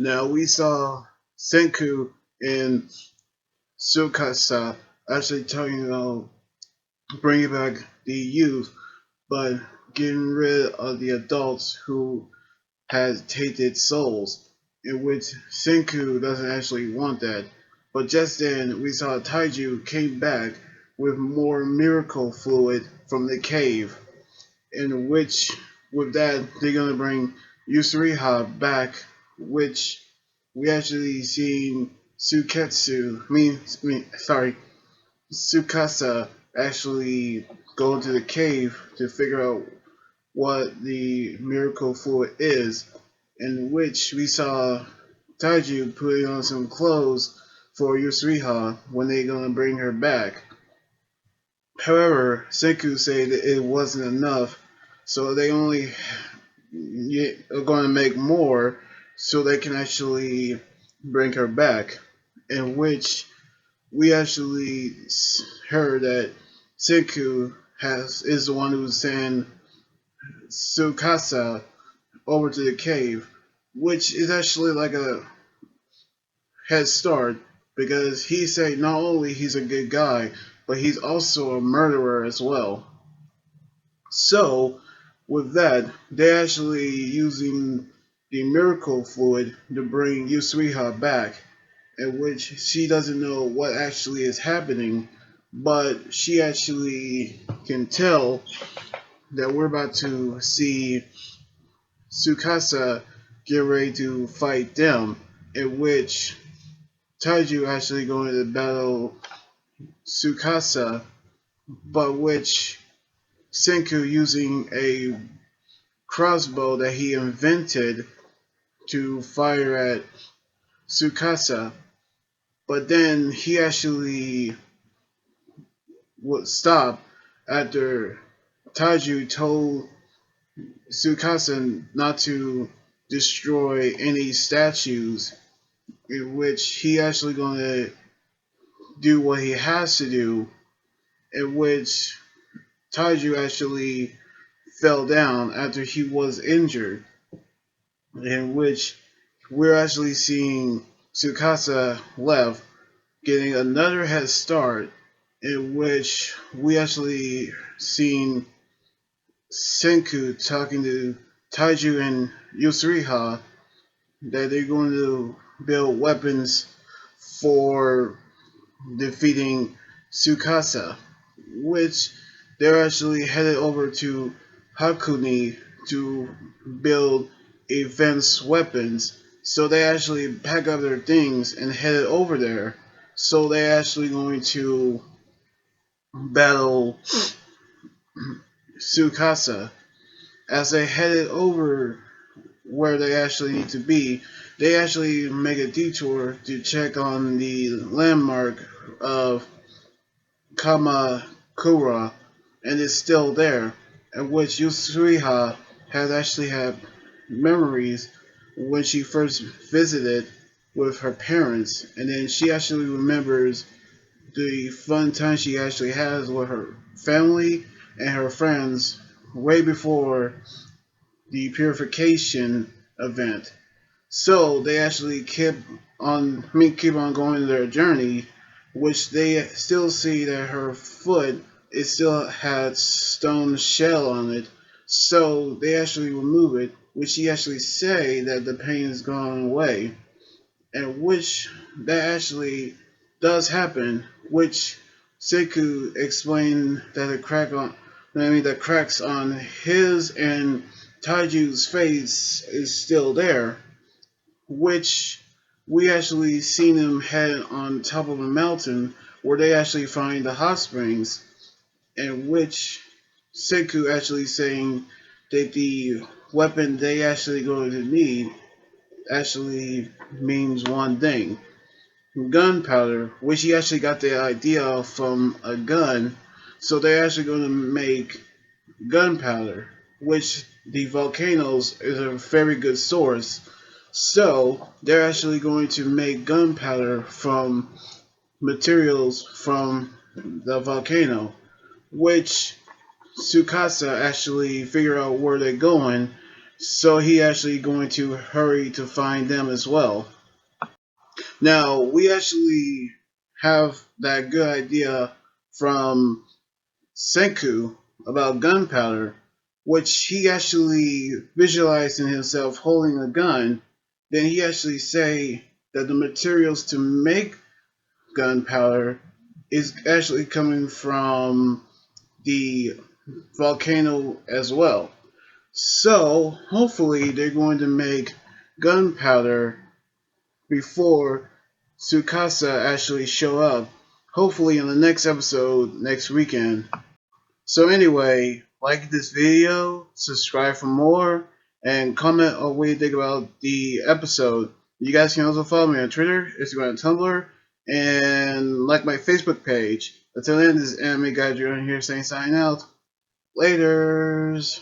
Now we saw Senku and Tsukasa actually talking about bringing back the youth, but getting rid of the adults who had tainted souls, in which Senku doesn't actually want that. But just then, we saw Taiju came back with more miracle fluid from the cave, in which, with that, they're gonna bring Yuzuriha back, which we actually seen Tsukasa actually go into the cave to figure out what the miracle fluid is, in which we saw Taiju putting on some clothes for Yusriha when they gonna bring her back. However, Senku said that it wasn't enough, so they only are going to make more so they can actually bring her back. In which we actually heard that Senku is the one who's sent Tsukasa over to the cave, which is actually like a head start because he said not only he's a good guy, but he's also a murderer as well. So with that, they're actually using the miracle fluid to bring Yusriha back, in which she doesn't know what actually is happening, but she actually can tell that we're about to see Tsukasa get ready to fight them, in which Taiju actually going to battle Tsukasa, but which Senku using a crossbow that he invented to fire at Tsukasa, but then he actually would stop after Taiju told Tsukasa not to destroy any statues, in which he actually going to do what he has to do, in which Taiju actually fell down after he was injured, in which we're actually seeing Tsukasa left getting another head start, in which we actually seen Senku talking to Taiju and Yusuriha that they're going to build weapons for defeating Tsukasa, which they're actually headed over to Hakuni to build advanced weapons. So they actually pack up their things and headed over there. So they're actually going to battle Tsukasa. As they headed over where they actually need to be, they actually make a detour to check on the landmark of Kamakura, and it's still there, in which Yusuriha has actually had memories when she first visited with her parents, and then she actually remembers the fun time she actually has with her family and her friends way before the purification event. So they actually keep on going their journey, which they still see that her foot it still had stone shell on it. So they actually remove it, which she actually say that the pain is gone away, and which that actually does happen, which Seku explained that the cracks on his and Taiju's face is still there, which we actually seen them head on top of a mountain where they actually find the hot springs, in which Seku actually saying that the weapon they actually going to need actually means one thing: gunpowder, which he actually got the idea from a gun. So they're actually going to make gunpowder, which the volcanoes is a very good source. So they're actually going to make gunpowder from materials from the volcano, which Tsukasa actually figure out where they're going So he actually going to hurry to find them as well. Now we actually have that good idea from Senku about gunpowder, which he actually visualized in himself holding a gun. Then he actually say that the materials to make gunpowder is actually coming from the volcano as well. So hopefully they're going to make gunpowder before Tsukasa actually show up. Hopefully in the next episode next weekend. So anyway, like this video, subscribe for more, and comment on what you think about the episode. You guys can also follow me on Twitter, Instagram, and Tumblr, and like my Facebook page. Until then, this is Anime Guy Drew here saying sign out. Laters.